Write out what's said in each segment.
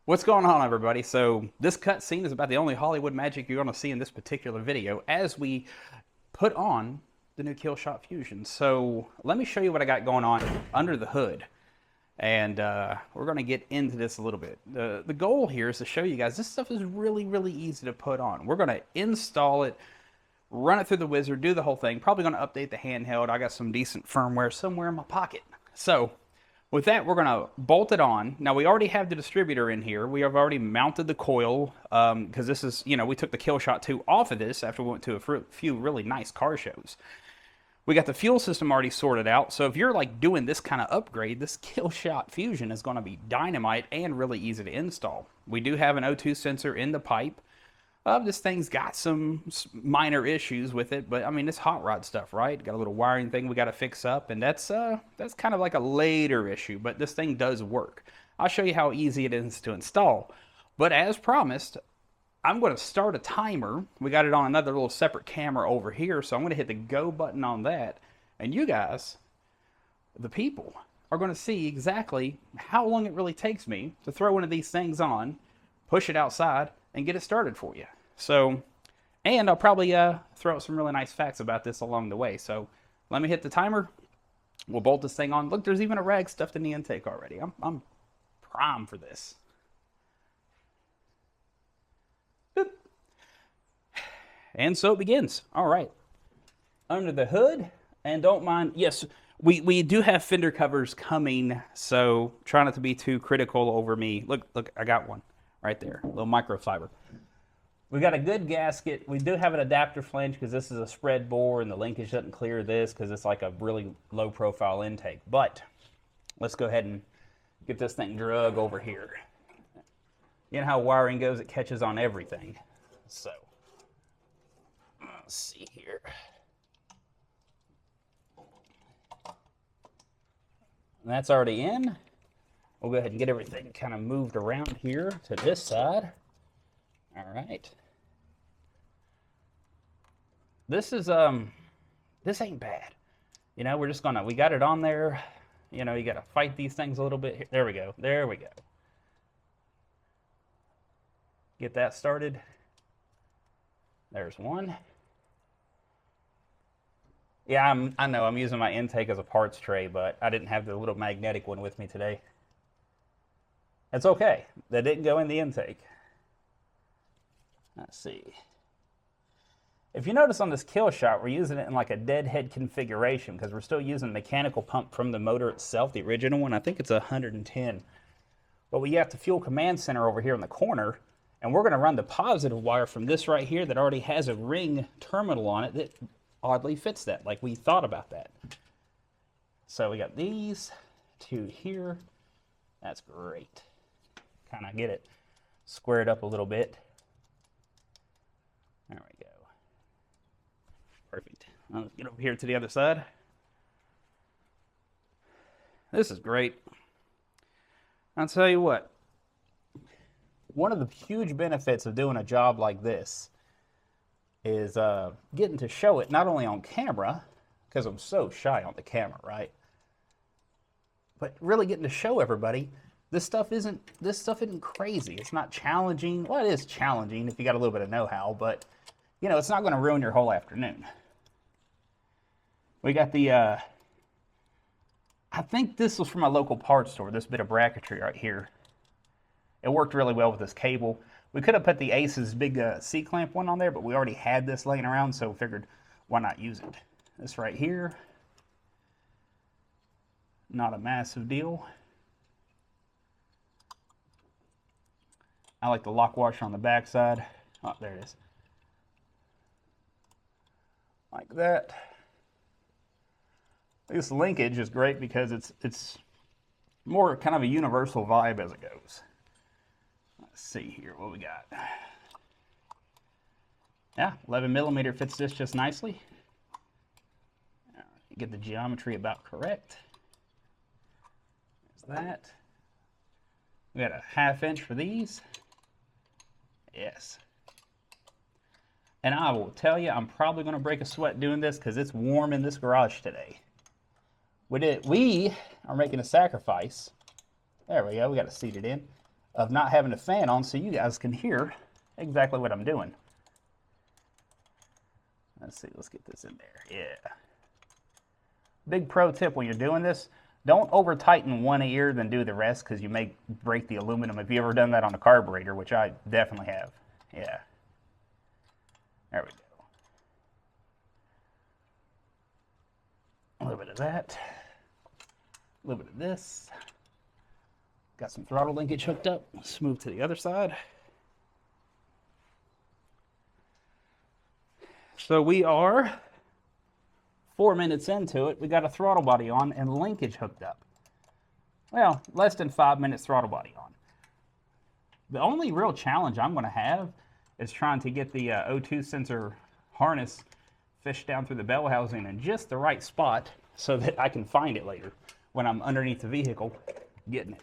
What's going on, everybody? So this cutscene is about the only Hollywood magic you're going to see in this particular video as we put on the new Killshot Fusion. So let me show you what I got going on under the hood. And we're going to get into this a little bit. The goal here is to show you guys this stuff is really easy to put on. We're going to install it, run it through the wizard, do the whole thing. Probably going to update the handheld. I got some decent firmware somewhere in my pocket. So with that, we're going to bolt it on. Now, we already have the distributor in here. We have already mounted the coil because this is, we took the Killshot 2 off of this after we went to a few really nice car shows. We got the fuel system already sorted out. So if you're like doing this kind of upgrade, this Killshot Fusion is going to be dynamite and really easy to install. We do have an O2 sensor in the pipe. This thing's got some minor issues with it, but I mean, it's hot rod stuff, right? Got a little wiring thing we got to fix up, and that's kind of like a later issue, but this thing does work. I'll show you how easy it is to install. But as promised, I'm going to start a timer. We got it on another little separate camera over here, so I'm going to hit the go button on that, and you guys, the people, are going to see exactly how long it really takes me to throw one of these things on, push it outside, and get it started for you. So, and I'll probably throw out some really nice facts about this along the way. So let me hit the timer. We'll bolt this thing on. Look, there's even a rag stuffed in the intake already. I'm prime for this. Boop. And so it begins. All right. Under the hood, and don't mind, yes, we do have fender covers coming, so try not to be too critical over me. Look, I got one right there, a little microfiber. We got a good gasket. We do have an adapter flange because this is a spread bore and the linkage doesn't clear this because it's like a really low profile intake. But let's go ahead and get this thing drug over here. You know how wiring goes, it catches on everything. So, let's see here. And that's already in. We'll go ahead and get everything kind of moved around here to this side. All right. This is, this ain't bad. We're just we got it on there. You got to fight these things a little bit. There we go. There we go. Get that started. There's one. Yeah, I know I'm using my intake as a parts tray, but I didn't have the little magnetic one with me today. It's okay. That didn't go in the intake. Let's see. If you notice on this Killshot, we're using it in like a deadhead configuration because we're still using a mechanical pump from the motor itself, the original one. I think it's 110. But we have the fuel command center over here in the corner, and we're going to run the positive wire from this right here that already has a ring terminal on it that oddly fits that, like we thought about that. So we got these two here. That's great. Kind of get it squared up a little bit. There we go. Perfect. Let's get over here to the other side. This is great. I'll tell you what. One of the huge benefits of doing a job like this is getting to show it not only on camera, because I'm so shy on the camera, right? But really getting to show everybody this stuff isn't crazy. It's not challenging. Well, it is challenging if you got a little bit of know-how, but it's not going to ruin your whole afternoon. We got the, I think this was from a local parts store, this bit of bracketry right here. It worked really well with this cable. We could have put the Ace's big C-clamp one on there, but we already had this laying around, so figured why not use it. This right here, not a massive deal. I like the lock washer on the back side. Oh, there it is. Like that. This linkage is great because it's more kind of a universal vibe as it goes. Let's see here what we got. Yeah, 11 millimeter fits this just nicely. All right, get the geometry about correct. There's that. We got a 1/2 inch for these. Yes. And I will tell you, I'm probably going to break a sweat doing this because it's warm in this garage today. We are making a sacrifice. There we go. We got it seated in. of not having a fan on so you guys can hear exactly what I'm doing. Let's see, let's get this in there. Yeah. Big pro tip when you're doing this, don't over tighten one ear then do the rest, because you may break the aluminum. Have you ever done that on a carburetor, which I definitely have? Yeah. There we go. A little bit of that. A little bit of this. Got some throttle linkage hooked up. Let's move to the other side. So we are 4 minutes into it. We got a throttle body on and linkage hooked up. Well, less than 5 minutes throttle body on. The only real challenge I'm going to have is trying to get the O2 sensor harness fished down through the bell housing in just the right spot so that I can find it later when I'm underneath the vehicle getting it.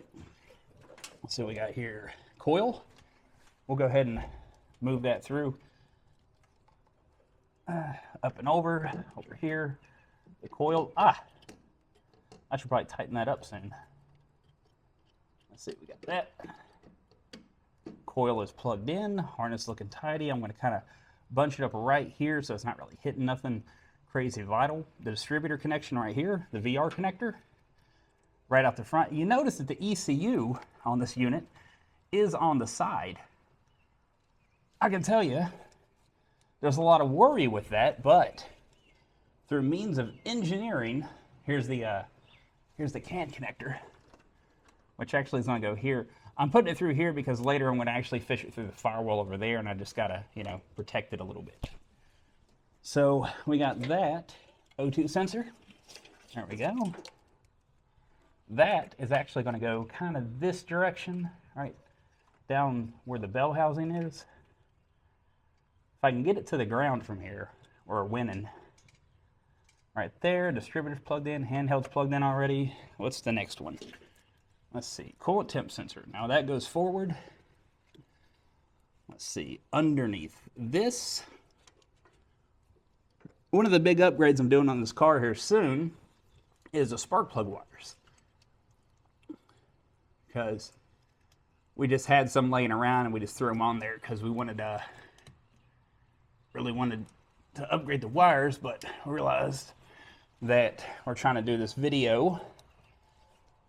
So we got here coil. We'll go ahead and move that through. Up and over here, the coil. I should probably tighten that up soon. Let's see, we got that. Coil is plugged in, harness looking tidy. I'm going to kind of bunch it up right here so it's not really hitting nothing crazy vital. The distributor connection right here, the VR connector, right out the front. You notice that the ECU on this unit is on the side. I can tell you, there's a lot of worry with that, but through means of engineering, here's the can connector, which actually is going to go here. I'm putting it through here because later I'm going to actually fish it through the firewall over there, and I just got to, you know, protect it a little bit. So we got that O2 sensor. There we go. That is actually going to go kind of this direction, right down where the bell housing is. If I can get it to the ground from here, we're winning. Right there, distributor's plugged in, handheld's plugged in already. What's the next one? Let's see, coolant temp sensor. Now that goes forward. Let's see, underneath this. One of the big upgrades I'm doing on this car here soon is the spark plug wires. Because we just had some laying around and we just threw them on there because we wanted really wanted to upgrade the wires, but realized that we're trying to do this video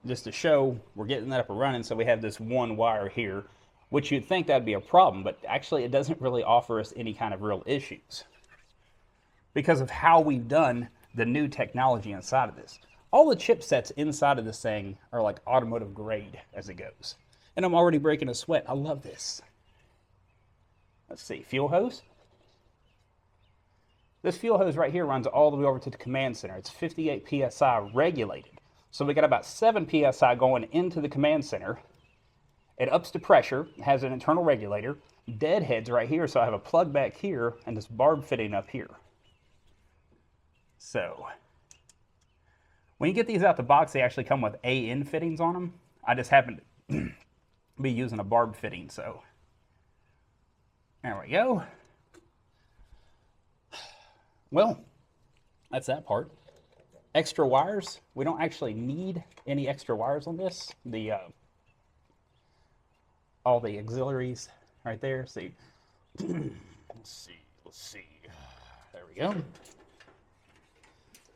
just to show we're getting that up and running, so we have this one wire here, which you'd think that'd be a problem, but actually it doesn't really offer us any kind of real issues because of how we've done the new technology inside of this. All the chipsets inside of this thing are like automotive grade as it goes. And I'm already breaking a sweat. I love this. Let's see, fuel hose. This fuel hose right here runs all the way over to the command center. It's 58 PSI regulated. So we got about 7 PSI going into the command center. It ups the pressure, it has an internal regulator, deadheads right here, so I have a plug back here and this barb fitting up here. So, when you get these out the box, they actually come with AN fittings on them. I just happen to be using a barb fitting, so there we go. Well, that's that part. Extra wires. We don't actually need any extra wires on this. All the auxiliaries right there. See. Let's see. There we go.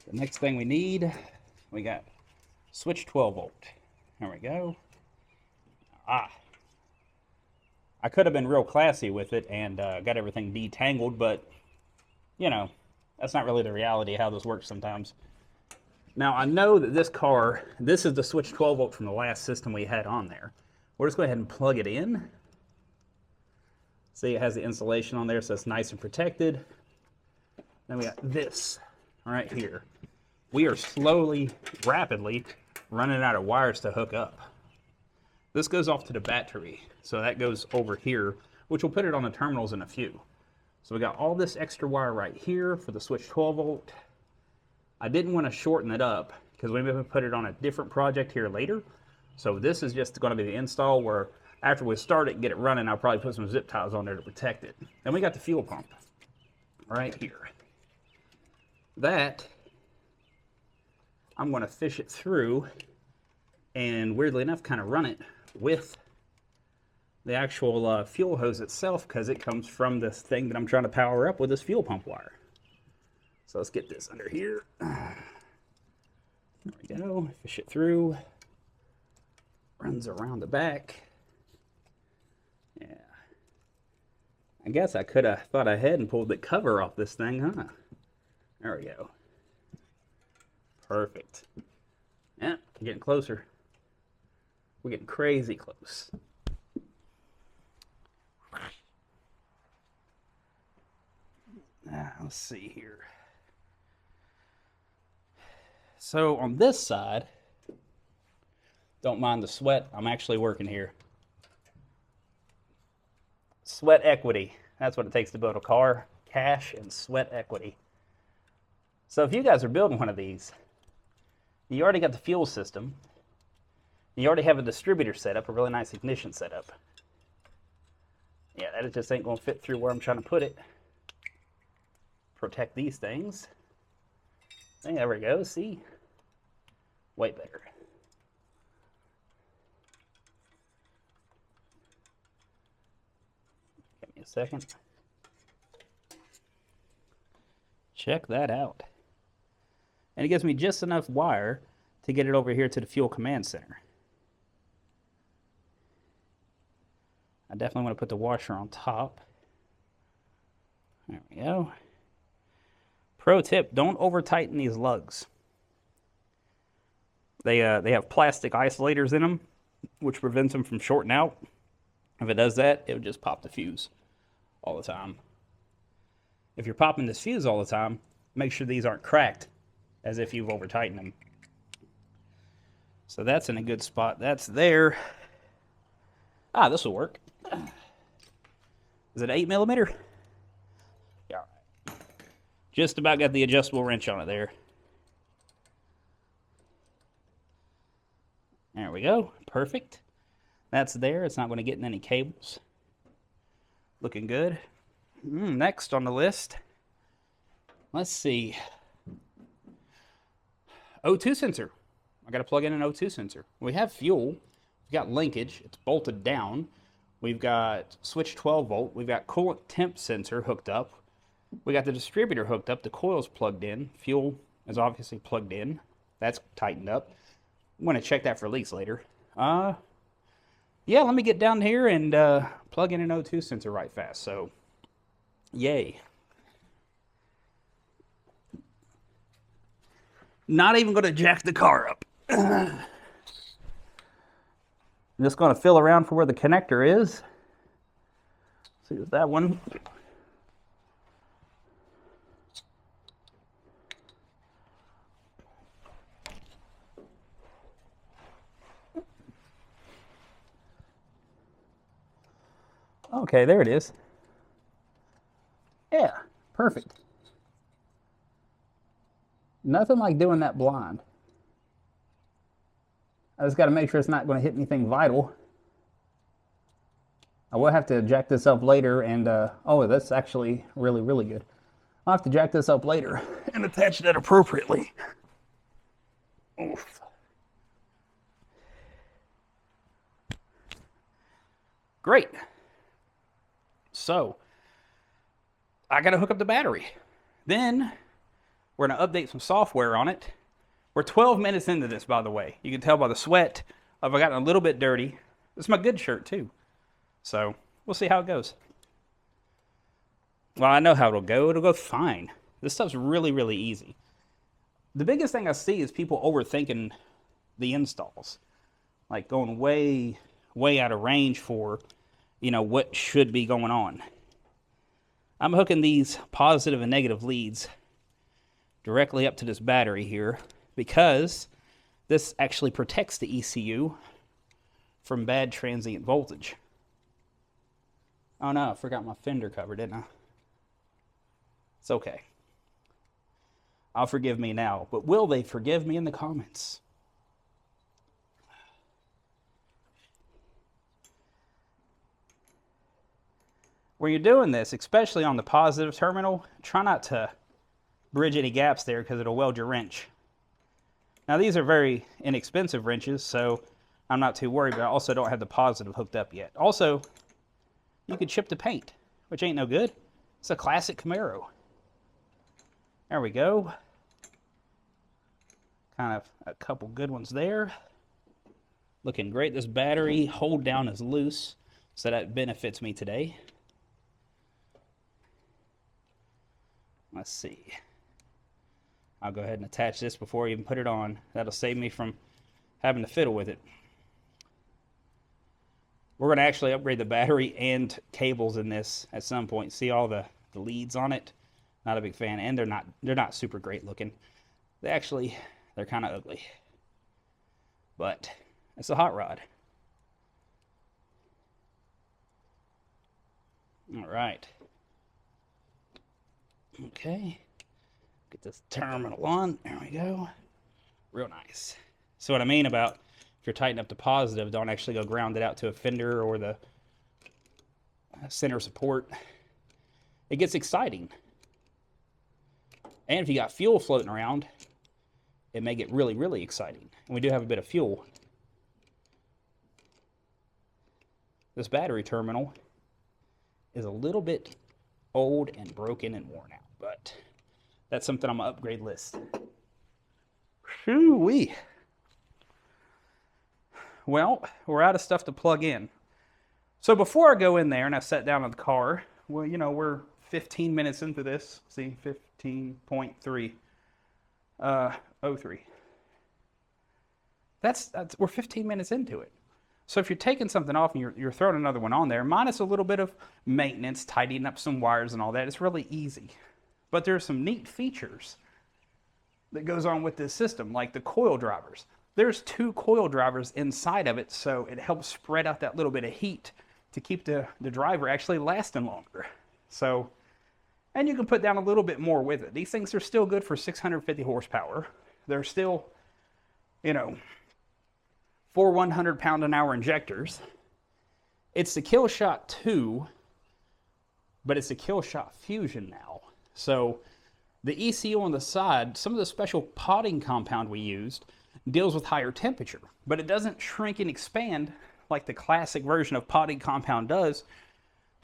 The next thing we need, we got switch 12 volt. There we go. I could have been real classy with it and got everything detangled, but you know, that's not really the reality of how this works sometimes. Now I know that this car, this is the switch 12 volt from the last system we had on there. We'll just go ahead and plug it in. See, it has the insulation on there, so it's nice and protected. Then we got this right here. We are slowly, rapidly running out of wires to hook up. This goes off to the battery, so that goes over here, which will put it on the terminals in a few. So we got all this extra wire right here for the switch 12 volt. I didn't want to shorten it up because we may put it on a different project here later. So this is just going to be the install where after we start it and get it running, I'll probably put some zip ties on there to protect it. Then we got the fuel pump right here. That, I'm going to fish it through and weirdly enough kind of run it with the actual fuel hose itself, because it comes from this thing that I'm trying to power up with this fuel pump wire. So let's get this under here. There we go. Fish it through. Runs around the back. Yeah. I guess I could have thought ahead and pulled the cover off this thing, huh? There we go. Perfect. Yeah, getting closer. We're getting crazy close. Let's see here. So on this side, don't mind the sweat. I'm actually working here. Sweat equity. That's what it takes to build a car. Cash and sweat equity. So if you guys are building one of these, you already got the fuel system. You already have a distributor set up, a really nice ignition setup. Yeah, that just ain't going to fit through where I'm trying to put it. Protect these things. Hey, there we go. See? Way better. Give me a second. Check that out. And it gives me just enough wire to get it over here to the fuel command center. I definitely want to put the washer on top. There we go. Pro tip, don't over tighten these lugs. They have plastic isolators in them, which prevents them from shorting out. If it does that, it would just pop the fuse all the time. If you're popping this fuse all the time, make sure these aren't cracked as if you've over tightened them. So that's in a good spot. That's there. Ah, this will work. Is it 8mm? Yeah, all right. Just about got the adjustable wrench on it there. There we go. Perfect. That's there. It's not going to get in any cables. Looking good. Next on the list, let's see. O2 sensor. I got to plug in an O2 sensor. We have fuel. We've got linkage. It's bolted down. We've got switch 12 volt. We've got coolant temp sensor hooked up. We got the distributor hooked up. The coil's plugged in. Fuel is obviously plugged in. That's tightened up. I'm going to check that for leaks later. Yeah, let me get down here and plug in an O2 sensor right fast. So, yay. Not even going to jack the car up. I'm just going to feel around for where the connector is. See, it's that one. Okay, there it is. Yeah, perfect. Nothing like doing that blind. I just got to make sure it's not going to hit anything vital. I will have to jack this up later and, oh, that's actually really, really good. I'll have to jack this up later and attach that appropriately. Oof. Great. So, I got to hook up the battery. Then, we're going to update some software on it. We're 12 minutes into this, by the way. You can tell by the sweat. I've gotten a little bit dirty. It's my good shirt, too. So, we'll see how it goes. Well, I know how it'll go. It'll go fine. This stuff's really, really easy. The biggest thing I see is people overthinking the installs. Like going way, way out of range for, you know, what should be going on. I'm hooking these positive and negative leads directly up to this battery here because this actually protects the ECU from bad transient voltage. Oh no, I forgot my fender cover, didn't I? It's okay. I'll forgive me now, but will they forgive me in the comments? When you're doing this, especially on the positive terminal, try not to bridge any gaps there because it'll weld your wrench. Now these are very inexpensive wrenches, so I'm not too worried, but I also don't have the positive hooked up yet. Also, you could chip the paint, which ain't no good. It's a classic Camaro. There we go. Kind of a couple good ones there. Looking great. This battery hold down is loose, so that benefits me today. Let's see. I'll go ahead and attach this before I even put it on. That'll save me from having to fiddle with it. We're going to actually upgrade the battery and cables in this at some point. See all the leads on it? Not a big fan, and they're not super great looking. They're kind of ugly. But it's a hot rod. All right. Okay. Get this terminal on. There we go. Real nice. So what I mean about if you're tightening up the positive, don't actually go ground it out to a fender or the center support. It gets exciting. And if you got fuel floating around, it may get really, really exciting. And we do have a bit of fuel. This battery terminal is a little bit old and broken and worn out, but that's something on my upgrade list. Shoo-wee. Well, we're out of stuff to plug in. So before I go in there and I sat down in the car, well, you know, we're 15 minutes into this. See, 15.3. 03. We're 15 minutes into it. So if you're taking something off and you're throwing another one on there, minus a little bit of maintenance, tidying up some wires and all that, it's really easy. But there's some neat features that goes on with this system, like the coil drivers. There's 2 coil drivers inside of it, so it helps spread out that little bit of heat to keep the driver actually lasting longer. So, and you can put down a little bit more with it. These things are still good for 650 horsepower. They're still, you know, 4 100-pound-an-hour injectors. It's the Killshot 2, but it's a Killshot Fusion now. So the ECU on the side, some of the special potting compound we used, deals with higher temperature, but it doesn't shrink and expand like the classic version of potting compound does, to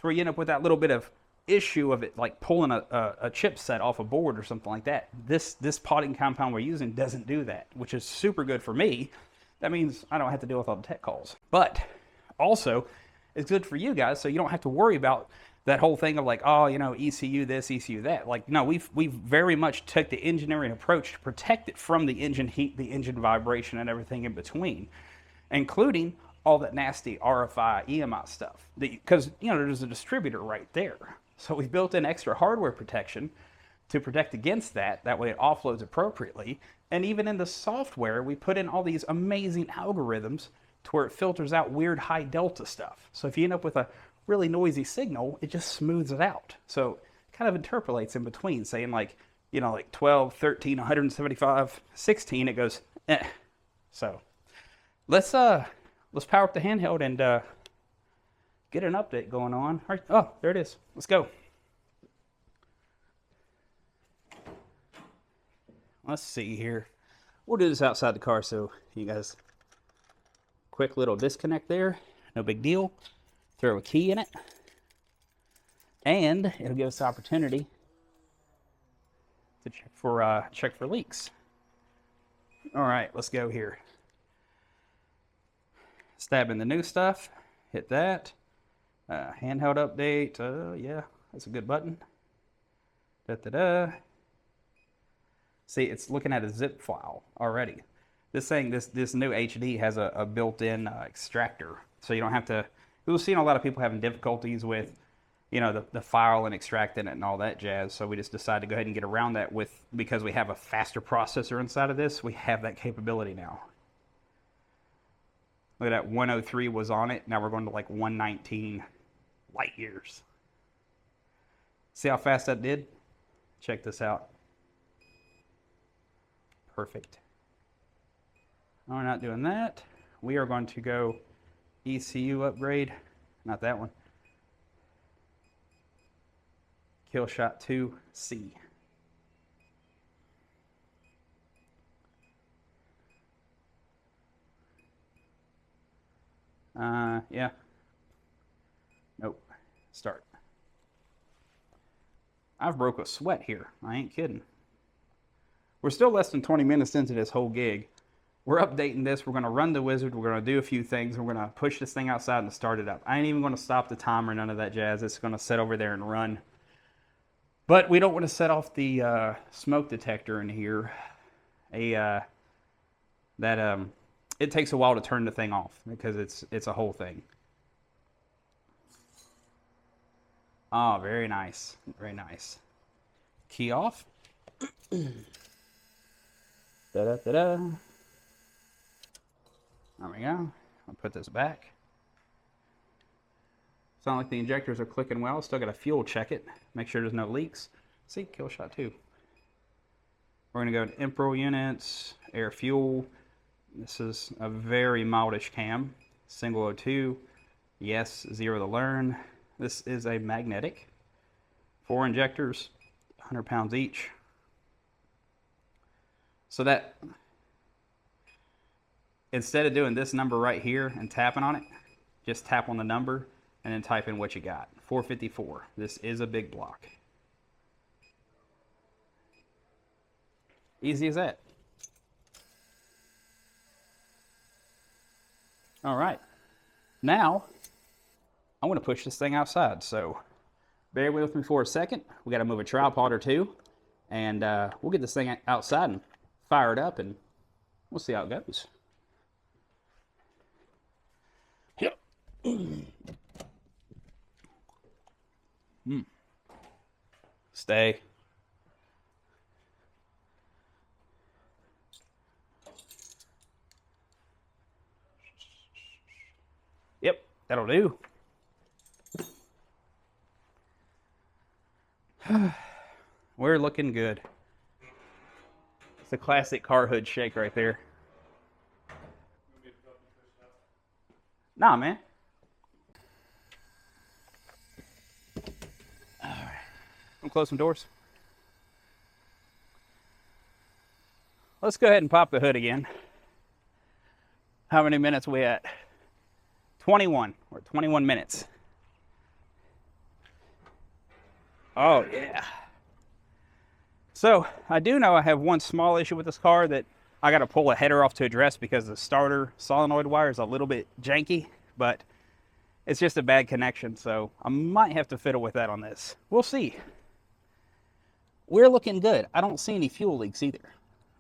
where you end up with that little bit of issue of it like pulling a chipset off a board or something like that. This potting compound we're using doesn't do that, which is super good for me. That means I don't have to deal with all the tech calls. But also, it's good for you guys, so you don't have to worry about that whole thing of like, oh, you know, ECU this, ECU that. Like, no, we've very much took the engineering approach to protect it from the engine heat, the engine vibration, and everything in between, including all that nasty RFI, EMI stuff. Because, you know, there's a distributor right there. So we built in extra hardware protection to protect against that. That way it offloads appropriately. And even in the software, we put in all these amazing algorithms to where it filters out weird high delta stuff. So if you end up with a really noisy signal, it just smooths it out. So it kind of interpolates in between, saying like, you know, like 12, 13, 175, 16, it goes, eh. So let's power up the handheld and get an update going on. All right. Oh, there it is. Let's go. Let's see here. We'll do this outside the car so you guys, quick little disconnect there. No big deal. Throw a key in it. And it'll give us the opportunity to check for leaks. All right, let's go here. Stab in the new stuff. Hit that. Handheld update. Yeah, that's a good button. Da-da-da. See, it's looking at a zip file already. This thing, this new HD has a built-in extractor, so you don't have to. We've seen a lot of people having difficulties with, you know, the file and extracting it and all that jazz. So we just decided to go ahead and get around that because we have a faster processor inside of this. We have that capability now. Look at that, 103 was on it. Now we're going to like 119 light years. See how fast that did? Check this out. Perfect. No, we're not doing that. We are going to go ECU upgrade. Not that one. Killshot 2C. Yeah. Nope. Start. I've broke a sweat here. I ain't kidding. We're still less than 20 minutes into this whole gig. We're updating this. We're going to run the wizard. We're going to do a few things. We're going to push this thing outside and start it up. I ain't even going to stop the timer, none of that jazz. It's going to sit over there and run. But we don't want to set off the smoke detector in here. It takes a while to turn the thing off because it's a whole thing. Oh, very nice. Very nice. Key off. Da-da-da-da. There we go. I'll put this back. Sound like the injectors are clicking well. Still got to fuel check it. Make sure there's no leaks. See, Killshot 2. We're going to go to Impro units, air fuel. This is a very mildish cam. Single O2. Yes, 0 to learn. This is a magnetic. 4 injectors, 100 pounds each. So that, instead of doing this number right here and tapping on it, just tap on the number and then type in what you got. 454. This is a big block. Easy as that. All right. Now, I want to push this thing outside, so bear with me for a second. We got to move a tripod or two, and we'll get this thing outside and fire it up, and we'll see how it goes. Yep. Stay. Yep, that'll do. We're looking good. It's a classic car hood shake right there. Nah, man. All right. I'm close some doors. Let's go ahead and pop the hood again. How many minutes are we at? 21. We're at 21 minutes. Oh, yeah. So, I do know I have one small issue with this car that I got to pull a header off to address because the starter solenoid wire is a little bit janky, but it's just a bad connection, so I might have to fiddle with that on this. We'll see. We're looking good. I don't see any fuel leaks either.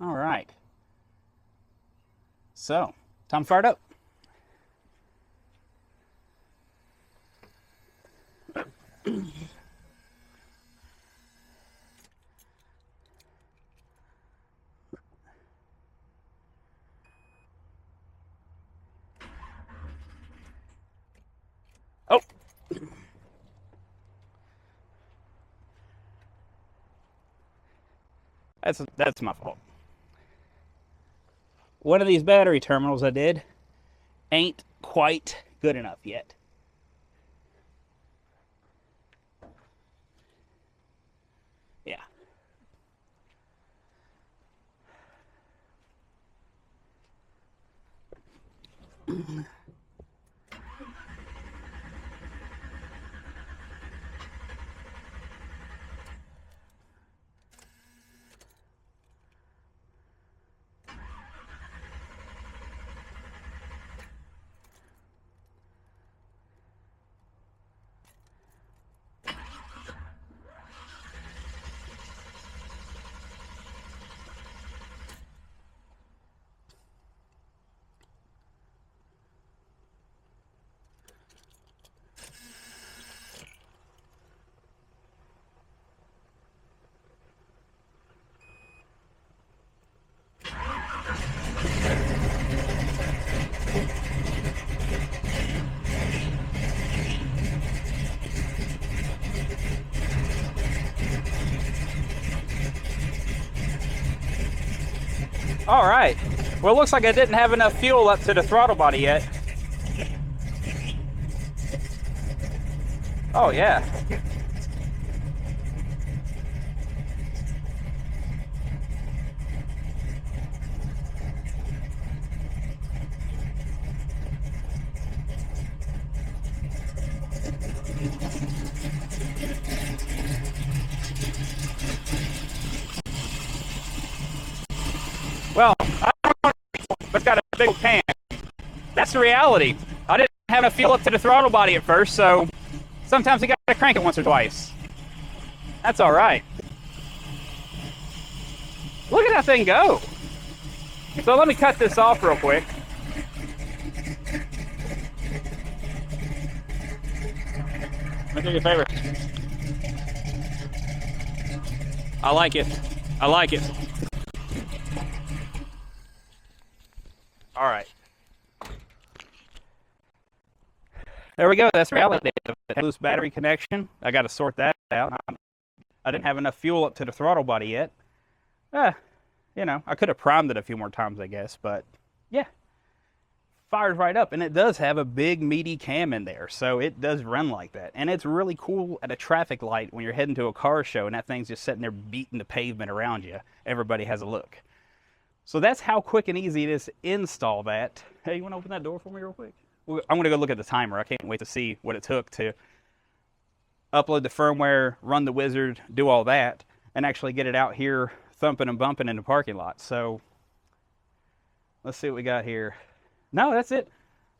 All right. So, time to fire it up. Oh. That's my fault. One of these battery terminals I did ain't quite good enough yet. Yeah. All right. Well, it looks like I didn't have enough fuel up to the throttle body yet. Oh, yeah. Well, it's got a big pan. That's the reality. I didn't have enough fuel up to the throttle body at first, so sometimes you gotta crank it once or twice. That's all right. Look at that thing go. So let me cut this off real quick. Let me do you a favor. I like it. I like it. All right. There we go. That's reality. Loose battery connection. I got to sort that out. I didn't have enough fuel up to the throttle body yet. You know, I could have primed it a few more times, I guess, but yeah. Fires right up, and it does have a big meaty cam in there, so it does run like that. And it's really cool at a traffic light when you're heading to a car show and that thing's just sitting there beating the pavement around you. Everybody has a look. So that's how quick and easy it is to install that. Hey, you want to open that door for me real quick? I'm going to go look at the timer. I can't wait to see what it took to upload the firmware, run the wizard, do all that, and actually get it out here thumping and bumping in the parking lot. So let's see what we got here. No, that's it.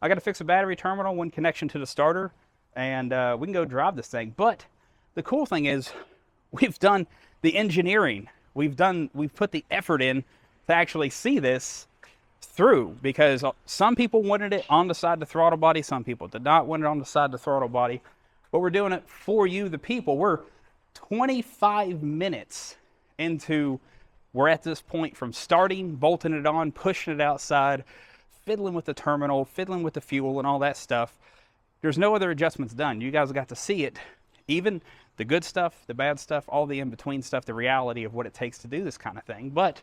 I got to fix a battery terminal, one connection to the starter, and we can go drive this thing. But the cool thing is we've done the engineering. We've put the effort in to actually see this through, because some people wanted it on the side of the throttle body, some people did not want it on the side of the throttle body, but we're doing it for you, the people. We're 25 minutes into, we're at this point from starting, bolting it on, pushing it outside, fiddling with the terminal, fiddling with the fuel and all that stuff. There's no other adjustments done. You guys got to see it, even the good stuff, the bad stuff, all the in-between stuff, the reality of what it takes to do this kind of thing. But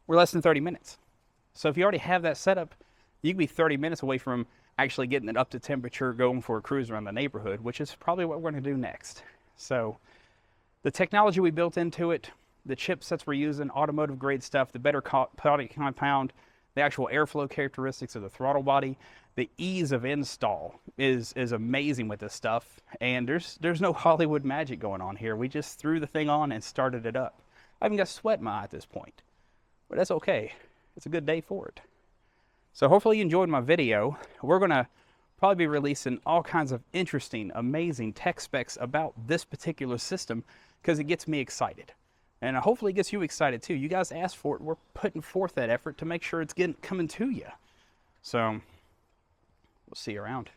we're less than 30 minutes. So if you already have that set up, you can be 30 minutes away from actually getting it up to temperature, going for a cruise around the neighborhood, which is probably what we're going to do next. So the technology we built into it, the chipsets we're using, automotive grade stuff, the better body compound, the actual airflow characteristics of the throttle body, the ease of install is amazing with this stuff. And there's no Hollywood magic going on here. We just threw the thing on and started it up. I even got sweat in my eye at this point, but that's okay. It's a good day for it. So hopefully you enjoyed my video. We're going to probably be releasing all kinds of interesting, amazing tech specs about this particular system because it gets me excited. And hopefully it gets you excited too. You guys asked for it. We're putting forth that effort to make sure it's coming to you. So we'll see you around.